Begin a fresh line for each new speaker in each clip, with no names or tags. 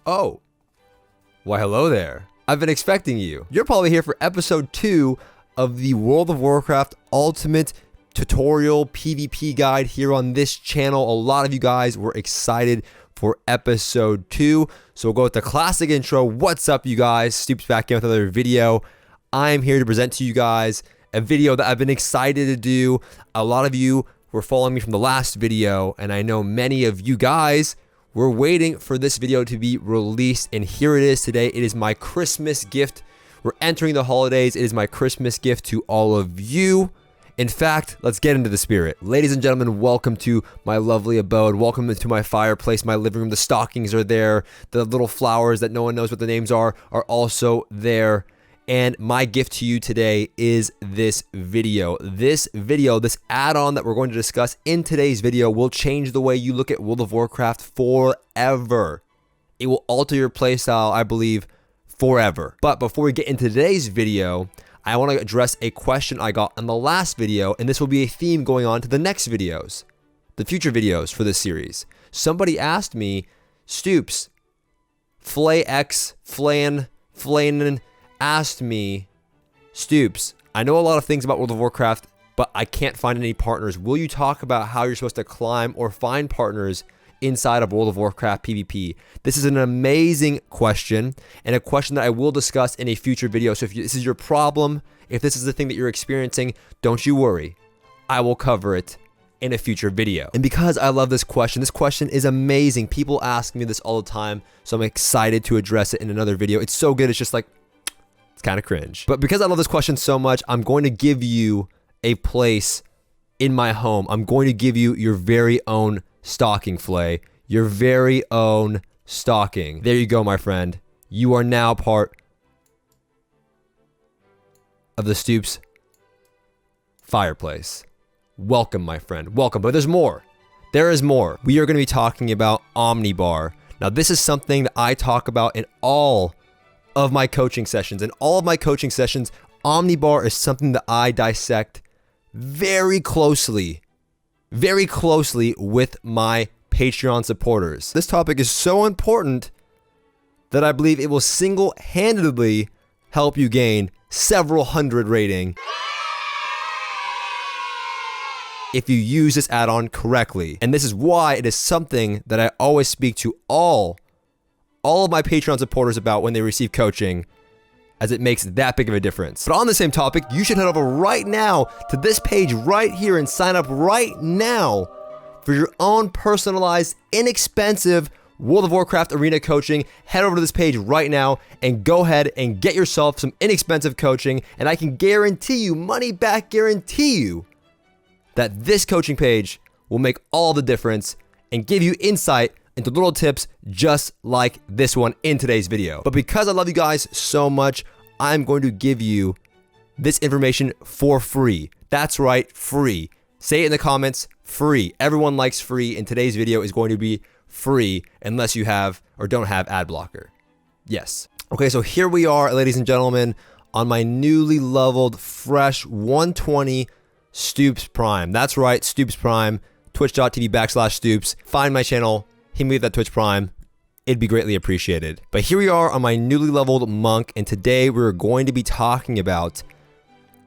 Oh, why hello there. I've been expecting you. You're probably here for episode 2 of the World of Warcraft Ultimate Tutorial PvP Guide here on this channel. A lot of you guys were excited for episode 2. So we'll go with the classic intro. What's up, you guys? Stoopzz back in with another video. I'm here to present to you guys a video that I've been excited to do. A lot of you were following me from the last video, and I know many of you guys were waiting for this video to be released, and here it is today. It is my Christmas gift. We're entering the holidays. It is my Christmas gift to all of you. In fact, let's get into the spirit. Ladies and gentlemen, welcome to my lovely abode. Welcome to my fireplace, my living room. The stockings are there. The little flowers that no one knows what the names are also there. And my gift to you today is this video. This add-on that we're going to discuss in today's video will change the way you look at World of Warcraft forever. It will alter your playstyle, I believe, forever. But before we get into today's video, I want to address a question I got on the last video, and this will be a theme going on to the next videos, the future videos for this series. Somebody asked me, Stoopzz, Flayn, asked me, Stoopzz, I know a lot of things about World of Warcraft, but I can't find any partners. Will you talk about how you're supposed to climb or find partners inside of World of Warcraft PvP? This is an amazing question, and a question that I will discuss in a future video. So if this is your problem, if this is the thing that you're experiencing, don't you worry. I will cover it in a future video. And because I love this question is amazing. People ask me this all the time, so I'm excited to address it in another video. It's so good, it's just like, it's kind of cringe. But because I love this question so much, I'm going to give you a place in my home. I'm going to give you your very own stocking, Flay. Your very own stocking. There you go, my friend. You are now part of the Stoopzz fireplace. Welcome, my friend. Welcome. But there's more. There is more. We are going to be talking about Omnibar. Now, this is something that I talk about in all of my coaching sessions. In all of my coaching sessions, Omnibar is something that I dissect very closely with my Patreon supporters. This topic is so important that I believe it will single-handedly help you gain several hundred rating if you use this add-on correctly. And this is why it is something that I always speak to all of my Patreon supporters about when they receive coaching, as it makes that big of a difference. But on the same topic, you should head over right now to this page right here and sign up right now for your own personalized, inexpensive World of Warcraft arena coaching. Head over to this page right now and go ahead and get yourself some inexpensive coaching, and I can guarantee you, money back guarantee you, that this coaching page will make all the difference and give you insight into little tips just like this one in today's video. But because I love you guys so much, I'm going to give you this information for free. That's right, free. Say it in the comments, free. Everyone likes free, and today's video is going to be free unless you have or don't have ad blocker. Yes. Okay, so here we are, ladies and gentlemen, on my newly leveled, fresh 120 Stoopzz Prime. That's right, Stoopzz Prime, twitch.tv/Stoopzz. Find my channel, hit me with that Twitch Prime. It'd be greatly appreciated. But here we are on my newly leveled monk, and today we're going to be talking about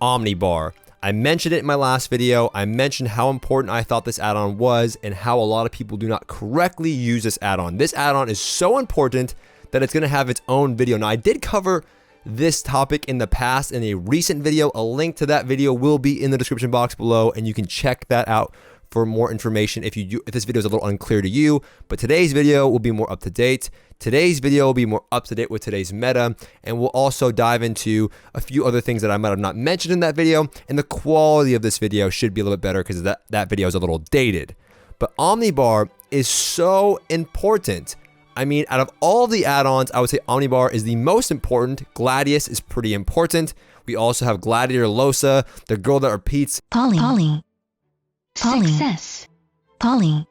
Omnibar. I mentioned it in my last video. I mentioned how important I thought this add-on was and how a lot of people do not correctly use this add-on. This add-on is so important that it's going to have its own video. Now, I did cover this topic in the past in a recent video. A link to that video will be in the description box below, and you can check that out for more information if this video is a little unclear to you. But today's video will be more up to date. Today's video will be more up to date with today's meta, and we'll also dive into a few other things that I might have not mentioned in that video, and the quality of this video should be a little bit better because that video is a little dated. But Omnibar is so important. I mean, out of all the add-ons, I would say Omnibar is the most important. Gladius is pretty important. We also have Gladiator Losa, the girl that repeats
Polly. Success. Polly.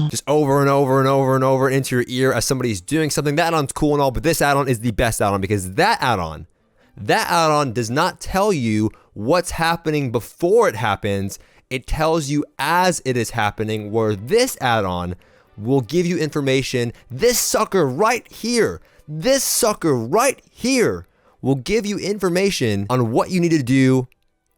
just over and over into your ear as somebody's doing something. That add-on's cool and all, but this add-on is the best add-on because that add-on does not tell you what's happening before it happens. It tells you as it is happening, where this add-on will give you information. This sucker right here will give you information on what you need to do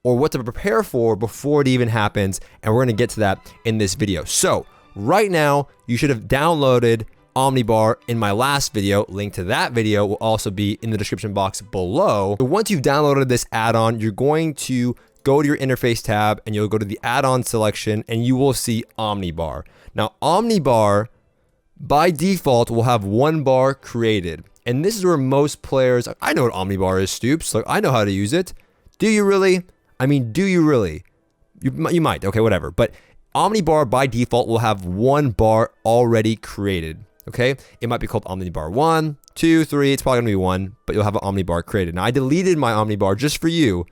or what to prepare for before it even happens. And we're going to get to that in this video. So right now, you should have downloaded Omnibar in my last video. Link to that video will also be in the description box below. So once you've downloaded this add-on, you're going to go to your interface tab and you'll go to the add-on selection and you will see Omnibar. Now, Omnibar by default will have one bar created. And this is where most players, I know what Omnibar is, Stoopzz. Like, I know how to use it. Do you really? I mean, do you really? You might, okay, whatever. But Omnibar by default will have one bar already created, okay? It might be called Omnibar 1, 2, 3, it's probably gonna be 1, but you'll have an Omnibar created. Now, I deleted my Omnibar just for you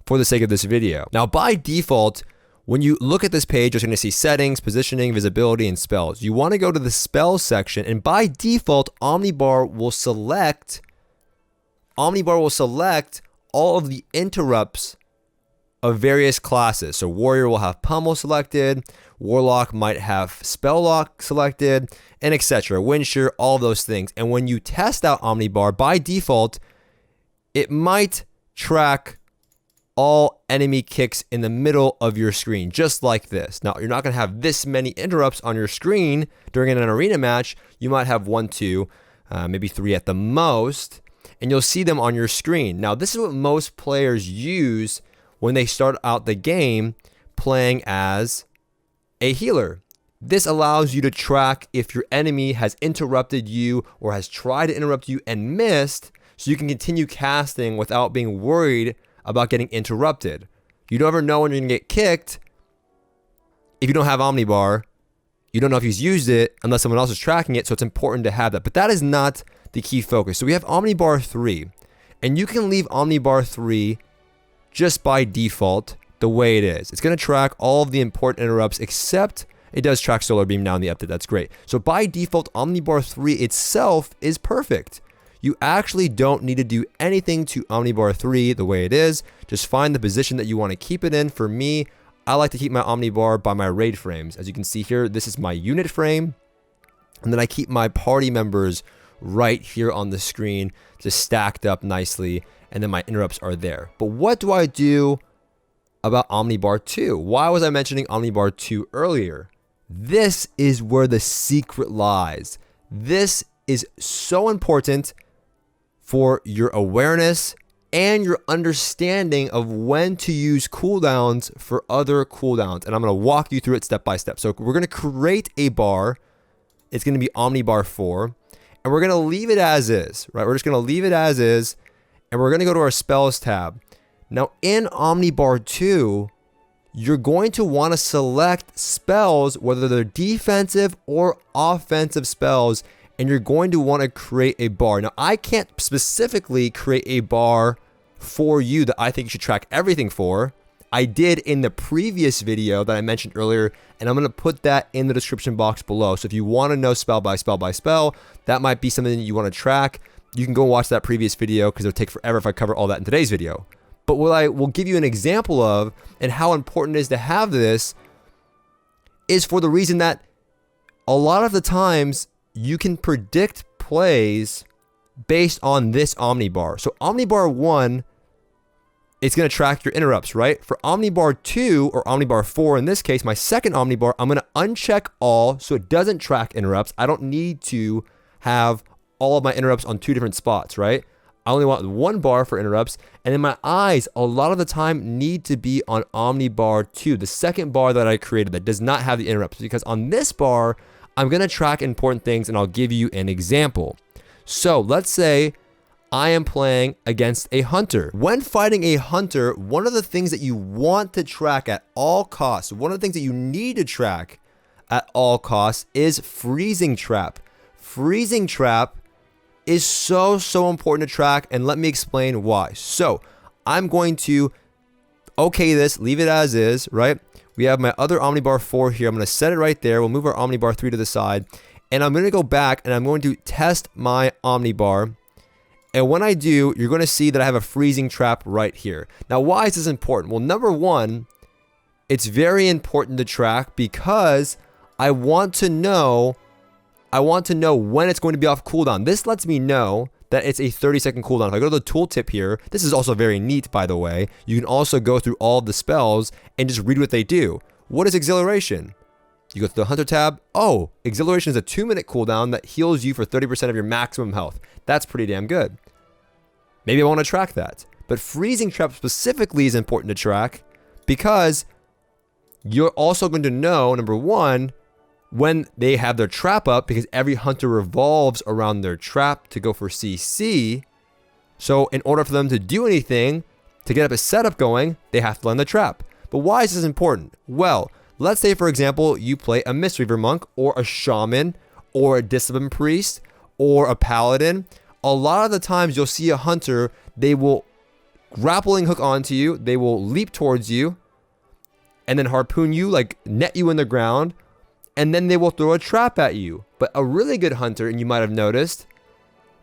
for the sake of this video. Now, by default, when you look at this page, you're gonna see settings, positioning, visibility, and spells. You wanna go to the spells section, and by default, Omnibar will select all of the interrupts of various classes. So Warrior will have Pummel selected, Warlock might have Spell Lock selected, and etc. Windshear, all of those things. And when you test out Omnibar, by default, it might track all enemy kicks in the middle of your screen, just like this. Now, you're not going to have this many interrupts on your screen during an arena match. You might have 1, 2, maybe 3 at the most, and you'll see them on your screen. Now, this is what most players use when they start out the game playing as a healer. This allows you to track if your enemy has interrupted you or has tried to interrupt you and missed, so you can continue casting without being worried about getting interrupted. You don't ever know when you're gonna get kicked if you don't have Omnibar. You don't know if he's used it unless someone else is tracking it, so it's important to have that. But that is not the key focus. So we have Omnibar 3, and you can leave Omnibar 3 just by default the way it is. It's gonna track all of the important interrupts, except it does track Solar Beam now in the update. That's great. So by default, Omnibar 3 itself is perfect. You actually don't need to do anything to Omnibar 3 the way it is. Just find the position that you want to keep it in. For me, I like to keep my Omnibar by my raid frames. As you can see here, this is my unit frame. And then I keep my party members right here on the screen, just stacked up nicely. And then my interrupts are there. But what do I do about Omnibar 2? Why was I mentioning Omnibar 2 earlier? This is where the secret lies. This is so important for your awareness and your understanding of when to use cooldowns for other cooldowns. And I'm going to walk you through it step by step. So we're going to create a bar. It's going to be Omnibar 4. And we're going to leave it as is, right? We're just going to leave it as is. And we're going to go to our spells tab. Now in Omnibar 2, you're going to want to select spells, whether they're defensive or offensive spells, and you're going to want to create a bar. Now, I can't specifically create a bar for you that I think you should track everything for. I did in the previous video that I mentioned earlier, and I'm going to put that in the description box below. So if you want to know spell by spell by spell, that might be something that you want to track. You can go watch that previous video because it'll take forever if I cover all that in today's video. But what I will give you an example of and how important it is to have this is for the reason that a lot of the times you can predict plays based on this Omnibar. So Omnibar 1, it's going to track your interrupts, right? For Omnibar 2 or Omnibar 4 in this case, my second Omnibar, I'm going to uncheck all so it doesn't track interrupts. I don't need to have all of my interrupts on 2 different spots, right? I only want one bar for interrupts, and then my eyes a lot of the time need to be on Omnibar 2, the second bar that I created that does not have the interrupts, because on this bar, I'm going to track important things, and I'll give you an example. So let's say I am playing against a hunter. When fighting a hunter, one of the things that you want to track at all costs, one of the things that you need to track at all costs is freezing trap. Freezing trap is so important to track, and let me explain why. So I'm going to okay this, leave it as is, right? We have my other Omnibar 4 here. I'm going to set it right there. We'll move our Omnibar 3 to the side. And I'm going to go back and I'm going to test my Omnibar. And when I do, you're going to see that I have a freezing trap right here. Now, why is this important? Well, number one, it's very important to track because I want to know when it's going to be off cooldown. This lets me know that it's a 30-second cooldown. If I go to the tooltip here, this is also very neat, by the way. You can also go through all of the spells and just read what they do. What is Exhilaration? You go to the Hunter tab. Oh, Exhilaration is a 2-minute cooldown that heals you for 30% of your maximum health. That's pretty damn good. Maybe I want to track that. But Freezing Trap specifically is important to track because you're also going to know, number one, when they have their trap up, because every hunter revolves around their trap to go for CC. So in order for them to do anything, to get up a setup going, they have to land the trap. But why is this important? Well, let's say, for example, you play a Mistweaver Monk or a Shaman or a Discipline Priest or a Paladin. A lot of the times you'll see a hunter, they will grappling hook onto you, they will leap towards you, and then harpoon you, like net you in the ground, and then they will throw a trap at you. But a really good hunter, and you might have noticed,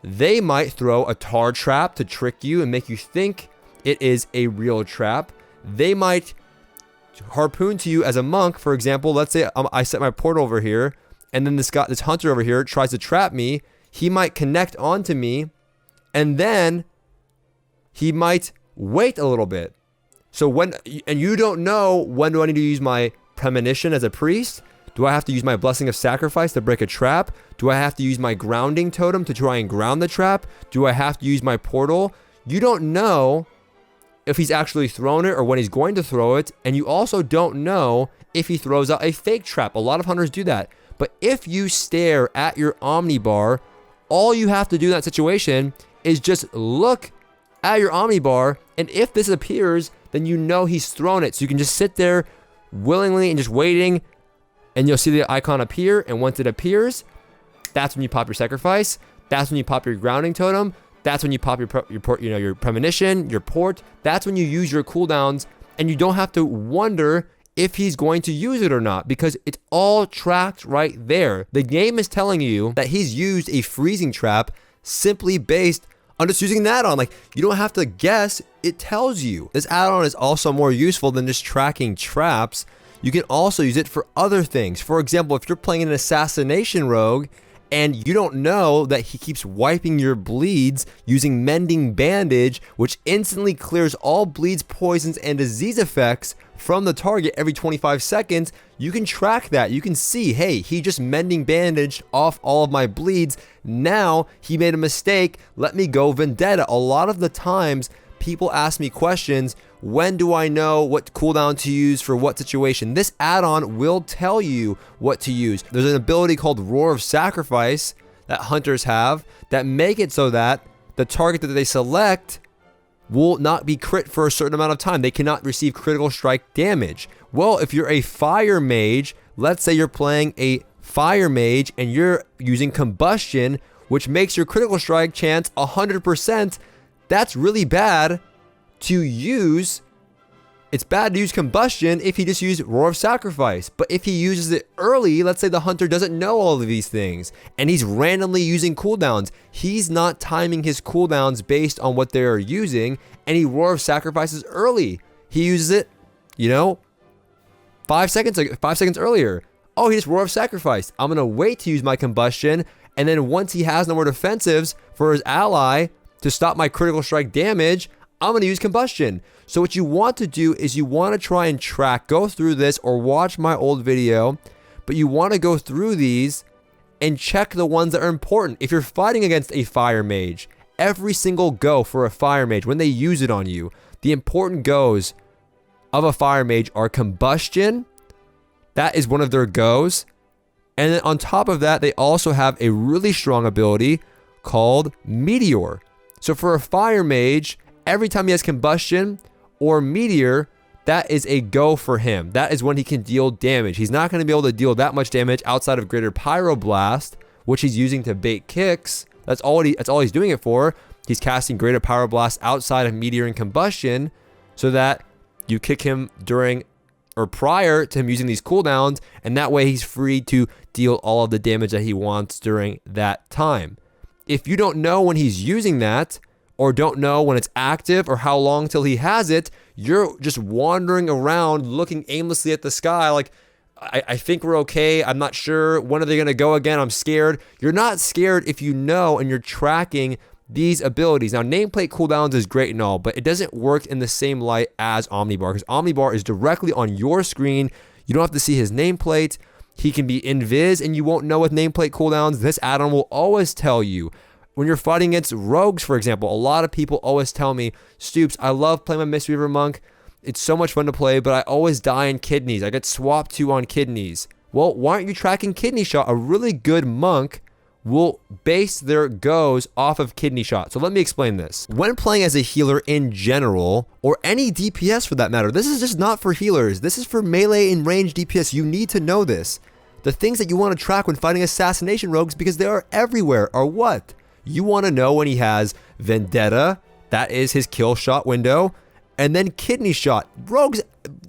they might throw a tar trap to trick you and make you think it is a real trap. They might harpoon to you as a monk, for example. Let's say I set my portal over here, and then this hunter over here tries to trap me. He might connect onto me, and then he might wait a little bit. So and you don't know, when do I need to use my premonition as a priest? Do I have to use my Blessing of Sacrifice to break a trap? Do I have to use my grounding totem to try and ground the trap? Do I have to use my portal? You don't know if he's actually thrown it or when he's going to throw it. And you also don't know if he throws out a fake trap. A lot of hunters do that. But if you stare at your Omnibar, all you have to do in that situation is just look at your Omnibar. And if this appears, then you know he's thrown it. So you can just sit there willingly and just waiting, and you'll see the icon appear. And once it appears, that's when you pop your sacrifice. That's when you pop your grounding totem. That's when you pop your premonition, your port. That's when you use your cooldowns, and you don't have to wonder if he's going to use it or not, because it's all tracked right there. The game is telling you that he's used a freezing trap simply based on just using an add-on. Like, you don't have to guess, it tells you. This add-on is also more useful than just tracking traps. You can also use it for other things. For example, if you're playing an assassination rogue and you don't know that he keeps wiping your bleeds using Mending Bandage, which instantly clears all bleeds, poisons, and disease effects from the target every 25 seconds, you can track that. You can see, hey, he just Mending Bandaged off all of my bleeds. Now he made a mistake. Let me go Vendetta. A lot of the times, people ask me questions, when do I know what cooldown to use for what situation? This add-on will tell you what to use. There's an ability called Roar of Sacrifice that hunters have that make it so that the target that they select will not be crit for a certain amount of time. They cannot receive critical strike damage. Well, if you're a fire mage, let's say you're playing a fire mage and you're using combustion, which makes your critical strike chance 100%, that's really bad to use. It's bad to use combustion if he just used Roar of Sacrifice. But if he uses it early, let's say the hunter doesn't know all of these things and he's randomly using cooldowns, he's not timing his cooldowns based on what they're using, and he Roar of Sacrifices early. He uses it, 5 seconds earlier. Oh, he just Roar of Sacrifice. I'm gonna wait to use my combustion, and then once he has no more defensives for his ally to stop my critical strike damage, I'm going to use combustion. So what you want to do is you want to try and go through this or watch my old video, but you want to go through these and check the ones that are important. If you're fighting against a fire mage, every single go for a fire mage, when they use it on you, the important goes of a fire mage are combustion. That is one of their goes. And then on top of that, they also have a really strong ability called Meteor. So for a fire mage, every time he has combustion or meteor, that is a go for him. That is when he can deal damage. He's not going to be able to deal that much damage outside of Greater Pyroblast, which he's using to bait kicks. That's all he's doing it for. He's casting Greater Pyroblast outside of meteor and combustion so that you kick him during or prior to him using these cooldowns, and that way he's free to deal all of the damage that he wants during that time. If you don't know when he's using that, or don't know when it's active or how long till he has it, you're just wandering around looking aimlessly at the sky like, I think we're okay. I'm not sure. When are they going to go again? I'm scared. You're not scared if you know and you're tracking these abilities. Now, nameplate cooldowns is great and all, but it doesn't work in the same light as Omnibar, because Omnibar is directly on your screen. You don't have to see his nameplate. He can be invis and you won't know with nameplate cooldowns. This add-on will always tell you. When you're fighting against rogues, for example, a lot of people always tell me, Stoopzz, I love playing my Mistweaver Monk. It's so much fun to play, but I always die in kidneys. I get swapped to on kidneys. Well, why aren't you tracking kidney shot? A really good monk will base their goes off of kidney shot. So let me explain this. When playing as a healer in general, or any DPS for that matter, this is just not for healers. This is for melee and range DPS. You need to know this. The things that you want to track when fighting assassination rogues, because they are everywhere, are what? You want to know when he has Vendetta, that is his kill shot window, and then kidney shot. Rogues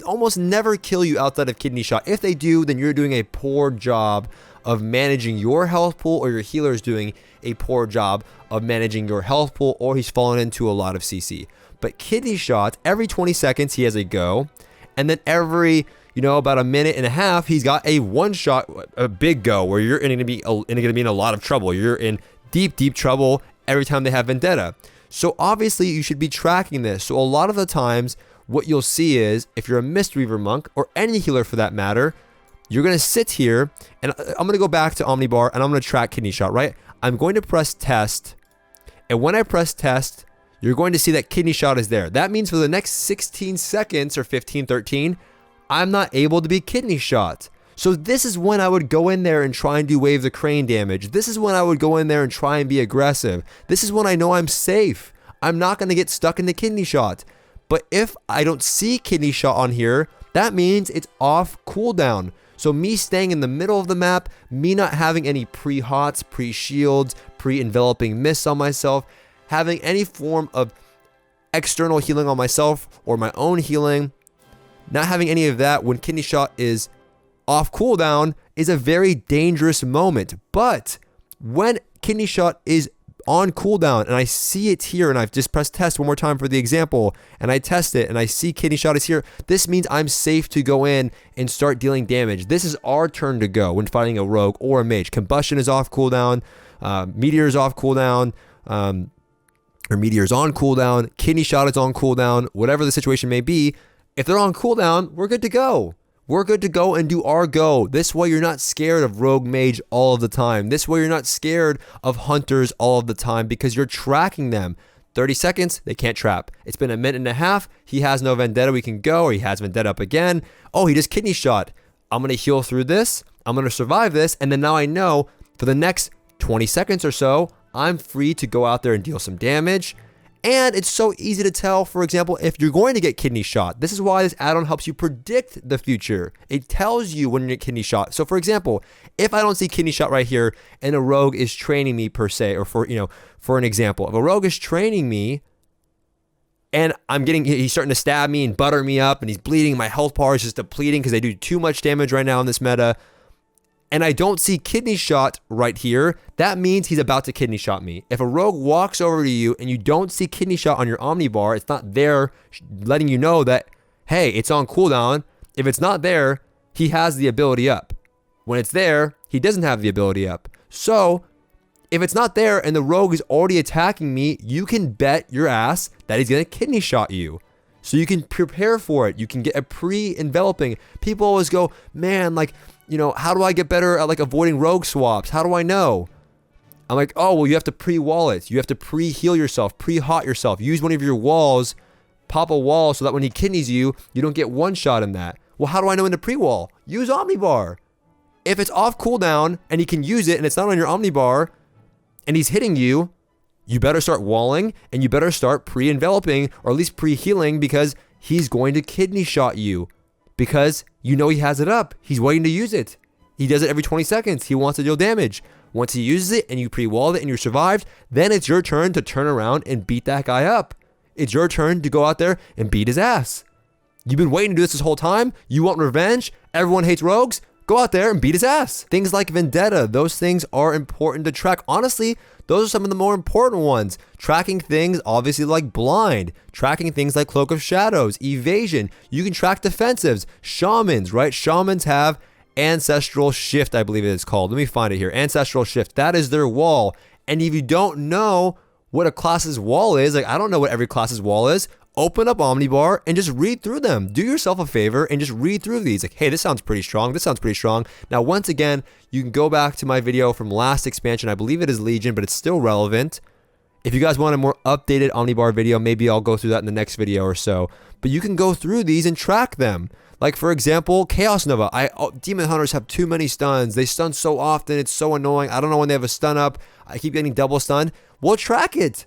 almost never kill you outside of kidney shot. If they do, then you're doing a poor job of managing your health pool, or your healer is doing a poor job of managing your health pool, or he's fallen into a lot of CC. But kidney shot, every 20 seconds he has a go, and then every, about a minute and a half, he's got a one shot, a big go, where you're going to be in a lot of trouble. You're in deep trouble every time they have Vendetta. So obviously you should be tracking this. So a lot of the times what you'll see is, if you're a Mistweaver Monk, or any healer for that matter, you're going to sit here, and I'm going to go back to Omnibar, and I'm going to track kidney shot, right? I'm going to press test, and when I press test, you're going to see that kidney shot is there. That means for the next 16 seconds, or 15, 13, I'm not able to be kidney shot. So this is when I would go in there and try and do Wave the Crane damage. This is when I would go in there and try and be aggressive. This is when I know I'm safe. I'm not going to get stuck in the kidney shot. But if I don't see kidney shot on here, that means it's off cooldown. So me staying in the middle of the map, me not having any pre-hots, pre-shields, pre-enveloping mists on myself, having any form of external healing on myself or my own healing, not having any of that when kidney shot is off cooldown is a very dangerous moment. But when kidney shot is on cooldown and I see it here, and I've just pressed test one more time for the example, and I test it and I see kidney shot is here, this means I'm safe to go in and start dealing damage. This is our turn to go when fighting a rogue or a mage. Combustion is off cooldown, meteor is off cooldown, or meteor is on cooldown, kidney shot is on cooldown, whatever the situation may be. If they're on cooldown, we're good to go. We're good to go and do our go. This way you're not scared of rogue mage all of the time. This way you're not scared of hunters all of the time, because you're tracking them. 30 seconds, they can't trap. It's been a minute and a half. He has no Vendetta, we can go, or he has Vendetta up again. Oh, he just kidney shot. I'm going to heal through this. I'm going to survive this. And then now I know for the next 20 seconds or so, I'm free to go out there and deal some damage. And it's so easy to tell, for example, if you're going to get kidney shot. This is why this add-on helps you predict the future. It tells you when you get kidney shot. So for example, if I don't see kidney shot right here and a rogue is training me per se, or for an example, if a rogue is training me and he's starting to stab me and butter me up and he's bleeding, my health bar is just depleting because they do too much damage right now in this meta, and I don't see kidney shot right here, that means he's about to kidney shot me. If a rogue walks over to you and you don't see kidney shot on your Omnibar, it's not there letting you know that, hey, it's on cooldown. If it's not there, he has the ability up. When it's there, he doesn't have the ability up. So if it's not there and the rogue is already attacking me, you can bet your ass that he's going to kidney shot you. So you can prepare for it. You can get a pre-enveloping. People always go, man, how do I get better at avoiding rogue swaps? How do I know? I'm like, oh, well, you have to pre-wall it. You have to pre-heal yourself, pre-hot yourself. Use one of your walls, pop a wall so that when he kidneys you, you don't get one shot in that. Well, how do I know when to pre-wall? Use Omnibar. If it's off cooldown and he can use it and it's not on your Omnibar and he's hitting you, you better start walling and you better start pre-enveloping, or at least pre-healing, because he's going to kidney shot you. Because you know he has it up. He's waiting to use it. He does it every 20 seconds. He wants to deal damage. Once he uses it and you pre-walled it and you survived, then it's your turn to turn around and beat that guy up. It's your turn to go out there and beat his ass. You've been waiting to do this whole time. You want revenge? Everyone hates rogues? Go out there and beat his ass. Things like Vendetta, those things are important to track. Honestly, those are some of the more important ones. Tracking things obviously like Blind, tracking things like Cloak of Shadows, Evasion. You can track defensives, Shamans, right? Shamans have Ancestral Shift, I believe it is called. Let me find it here. Ancestral Shift. That is their wall. And if you don't know what a class's wall is, like I don't know what every class's wall is, open up Omnibar and just read through them. Do yourself a favor and just read through these. Like, hey, this sounds pretty strong. This sounds pretty strong. Now, once again, you can go back to my video from last expansion. I believe it is Legion, but it's still relevant. If you guys want a more updated Omnibar video, maybe I'll go through that in the next video or so. But you can go through these and track them. Like, for example, Chaos Nova. Demon Hunters have too many stuns. They stun so often. It's so annoying. I don't know when they have a stun up. I keep getting double stunned. Well, track it.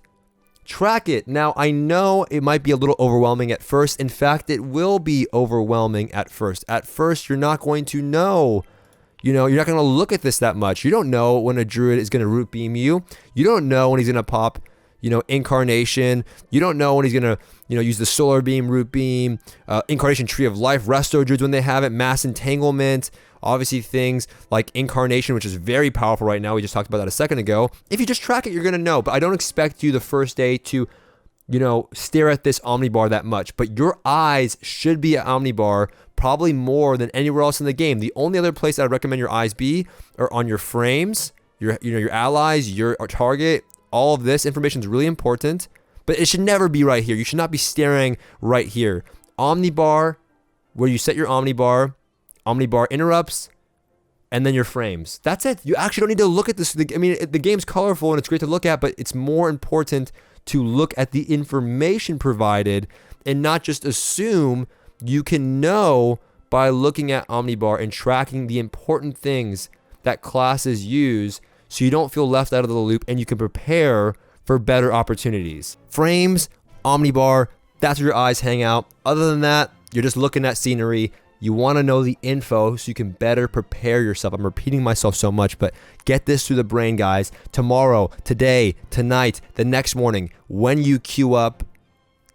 Track it. Now, I know it might be a little overwhelming at first. In fact, it will be overwhelming at first. At first, you're not going to know. You know, you're not going to look at this that much. You don't know when a druid is going to root beam you. You don't know when he's going to pop, you know, Incarnation. You don't know when he's going to, you know, use the Solar Beam, Root Beam, Incarnation Tree of Life, Resto Druids when they have it, Mass Entanglement. Obviously, things like Incarnation, which is very powerful right now. We just talked about that a second ago. If you just track it, you're going to know. But I don't expect you the first day to, you know, stare at this Omnibar that much. But your eyes should be at Omnibar probably more than anywhere else in the game. The only other place I'd recommend your eyes be are on your frames, your allies, your target. All of this information is really important. But it should never be right here. You should not be staring right here. Omnibar, where you set your Omnibar interrupts, and then your frames. That's it. You actually don't need to look at this. I mean, the game's colorful and it's great to look at, but it's more important to look at the information provided and not just assume you can know by looking at Omnibar and tracking the important things that classes use so you don't feel left out of the loop and you can prepare for better opportunities. Frames, Omnibar, that's where your eyes hang out. Other than that, you're just looking at scenery. You want to know the info so you can better prepare yourself. I'm repeating myself so much, but get this through the brain, guys. Tomorrow, today, tonight, the next morning, when you queue up,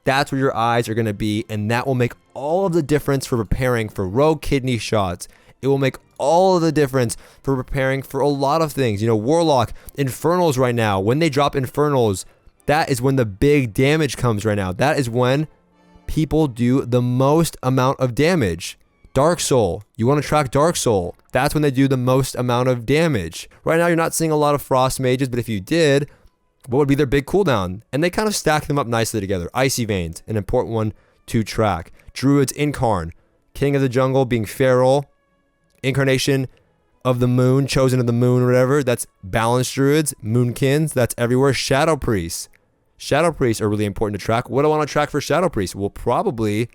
that's where your eyes are going to be, and that will make all of the difference for preparing for rogue kidney shots. It will make all of the difference for preparing for a lot of things. You know, Warlock, Infernals right now, when they drop Infernals, that is when the big damage comes right now. That is when people do the most amount of damage. Dark Soul, you want to track Dark Soul. That's when they do the most amount of damage. Right now, you're not seeing a lot of Frost Mages, but if you did, what would be their big cooldown? And they kind of stack them up nicely together. Icy Veins, an important one to track. Druids, Incarn, King of the Jungle being Feral, Incarnation of the Moon, Chosen of the Moon, or whatever. That's Balanced Druids, Moonkins, that's everywhere. Shadow Priests. Shadow Priests are really important to track. What do I want to track for Shadow Priests? Well, probably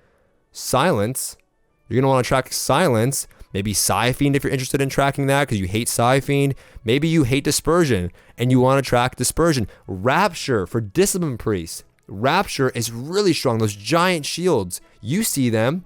Silence. You're going to want to track Silence. Maybe Psyfiend if you're interested in tracking that because you hate Psyfiend. Maybe you hate Dispersion and you want to track Dispersion. Rapture for Discipline Priests. Rapture is really strong. Those giant shields. You see them.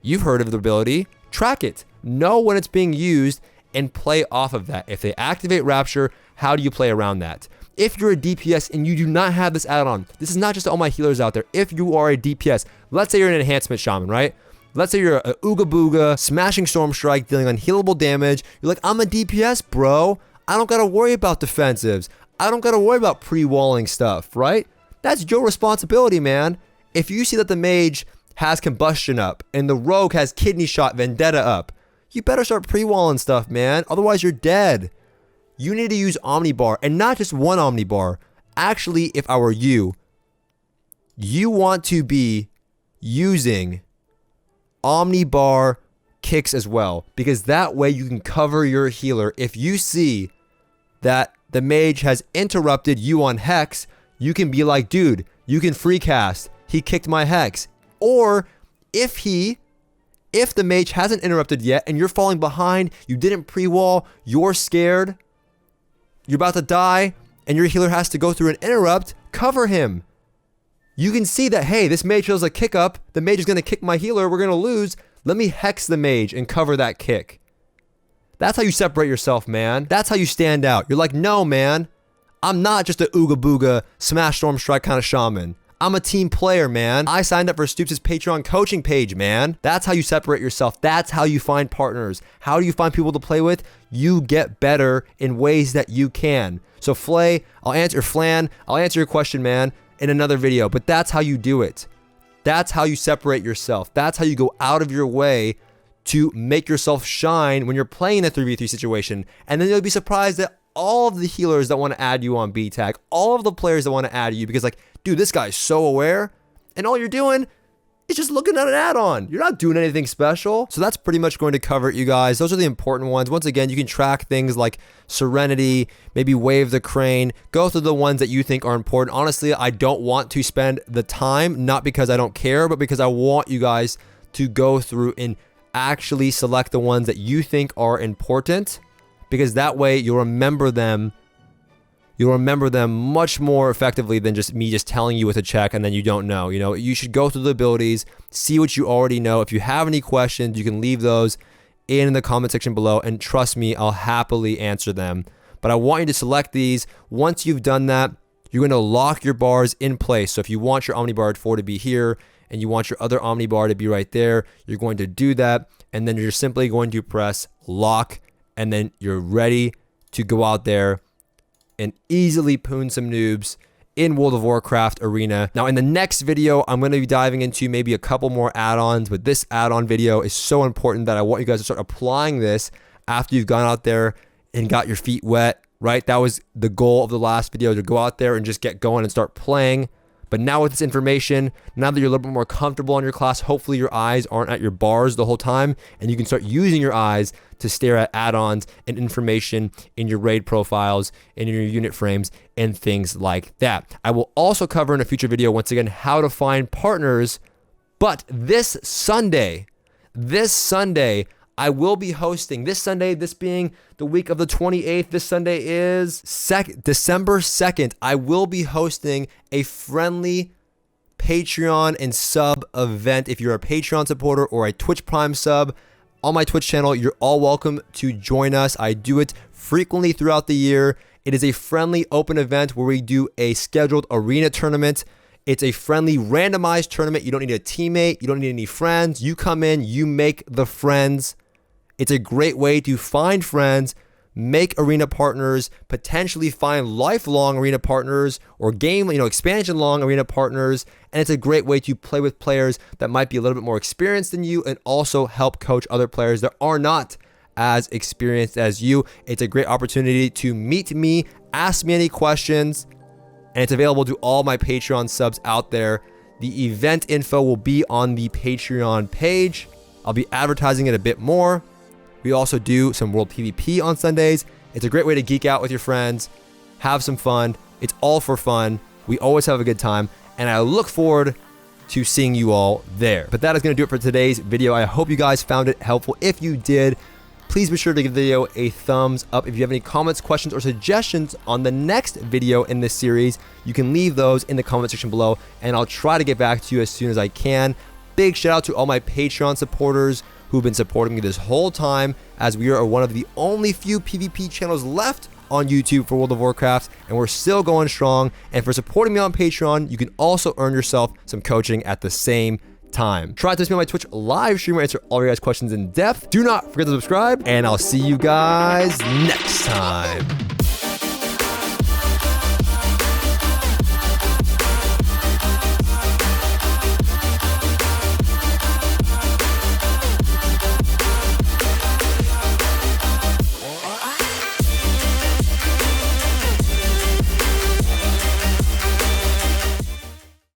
You've heard of the ability. Track it. Know when it's being used and play off of that. If they activate Rapture, how do you play around that? If you're a DPS and you do not have this add-on, this is not just all my healers out there. If you are a DPS, let's say you're an Enhancement Shaman, right? Let's say you're a Ooga Booga, smashing Storm Strike, dealing unhealable damage. You're like, I'm a DPS, bro. I don't got to worry about defensives. I don't got to worry about pre-walling stuff, right? That's your responsibility, man. If you see that the mage has Combustion up and the rogue has Kidney Shot Vendetta up, you better start pre-walling stuff, man. Otherwise, you're dead. You need to use Omnibar, and not just one Omnibar. Actually, if I were you, you want to be using Omnibar kicks as well, because that way you can cover your healer. If you see that the mage has interrupted you on Hex, you can be like, dude, you can free cast. He kicked my Hex. Or if the mage hasn't interrupted yet and you're falling behind, you didn't pre-wall, you're scared, you're about to die, and your healer has to go through an interrupt, cover him. You can see that, hey, this mage feels a kick up. The mage is going to kick my healer. We're going to lose. Let me hex the mage and cover that kick. That's how you separate yourself, man. That's how you stand out. You're like, no, man. I'm not just a Ooga Booga, Smash Storm Strike kind of shaman. I'm a team player, man. I signed up for Stoopzz' Patreon coaching page, man. That's how you separate yourself. That's how you find partners. How do you find people to play with? You get better in ways that you can. So Flan, I'll answer your question, man, in another video, but that's how you do it. That's how you separate yourself. That's how you go out of your way to make yourself shine when you're playing a 3v3 situation. And then you'll be surprised that all of the healers that want to add you on B tag, all of the players that want to add you because like, dude, this guy's so aware, and all you're doing is just looking at an add-on. You're not doing anything special. So that's pretty much going to cover it, you guys. Those are the important ones. Once again, you can track things like Serenity, maybe Wave the Crane, go through the ones that you think are important. Honestly, I don't want to spend the time, not because I don't care, but because I want you guys to go through and actually select the ones that you think are important, because that way you'll remember them. You'll remember them much more effectively than just me just telling you with a check and then you don't know. You know, you should go through the abilities, see what you already know. If you have any questions, you can leave those in the comment section below, and trust me, I'll happily answer them. But I want you to select these. Once you've done that, you're going to lock your bars in place. So if you want your Omnibar 4 to be here and you want your other Omnibar to be right there, you're going to do that, and then you're simply going to press lock, and then you're ready to go out there and easily poon some noobs in World of Warcraft Arena. Now in the next video, I'm going to be diving into maybe a couple more add-ons, but this add-on video is so important that I want you guys to start applying this after you've gone out there and got your feet wet, right? That was the goal of the last video, to go out there and just get going and start playing. But now with this information, now that you're a little bit more comfortable on your class, hopefully your eyes aren't at your bars the whole time, and you can start using your eyes to stare at add-ons and information in your raid profiles and in your unit frames and things like that. I will also cover in a future video, once again, how to find partners. But this Sunday, I will be hosting, this Sunday, this being the week of the 28th, this Sunday is December 2nd, I will be hosting a friendly Patreon and sub event. If you're a Patreon supporter or a Twitch Prime sub on my Twitch channel, you're all welcome to join us. I do it frequently throughout the year. It is a friendly open event where we do a scheduled arena tournament. It's a friendly randomized tournament. You don't need a teammate. You don't need any friends. You come in, you make the friends. It's a great way to find friends, make arena partners, potentially find lifelong arena partners or game, expansion long arena partners. And it's a great way to play with players that might be a little bit more experienced than you, and also help coach other players that are not as experienced as you. It's a great opportunity to meet me, ask me any questions, and it's available to all my Patreon subs out there. The event info will be on the Patreon page. I'll be advertising it a bit more. We also do some World PvP on Sundays. It's a great way to geek out with your friends, have some fun. It's all for fun. We always have a good time, and I look forward to seeing you all there. But that is going to do it for today's video. I hope you guys found it helpful. If you did, please be sure to give the video a thumbs up. If you have any comments, questions, or suggestions on the next video in this series, you can leave those in the comment section below, and I'll try to get back to you as soon as I can. Big shout out to all my Patreon supporters who've been supporting me this whole time, as we are one of the only few PvP channels left on YouTube for World of Warcraft, and we're still going strong. And for supporting me on Patreon, you can also earn yourself some coaching at the same time. Try to see me on my Twitch live stream where I answer all your guys' questions in depth. Do not forget to subscribe, and I'll see you guys next time.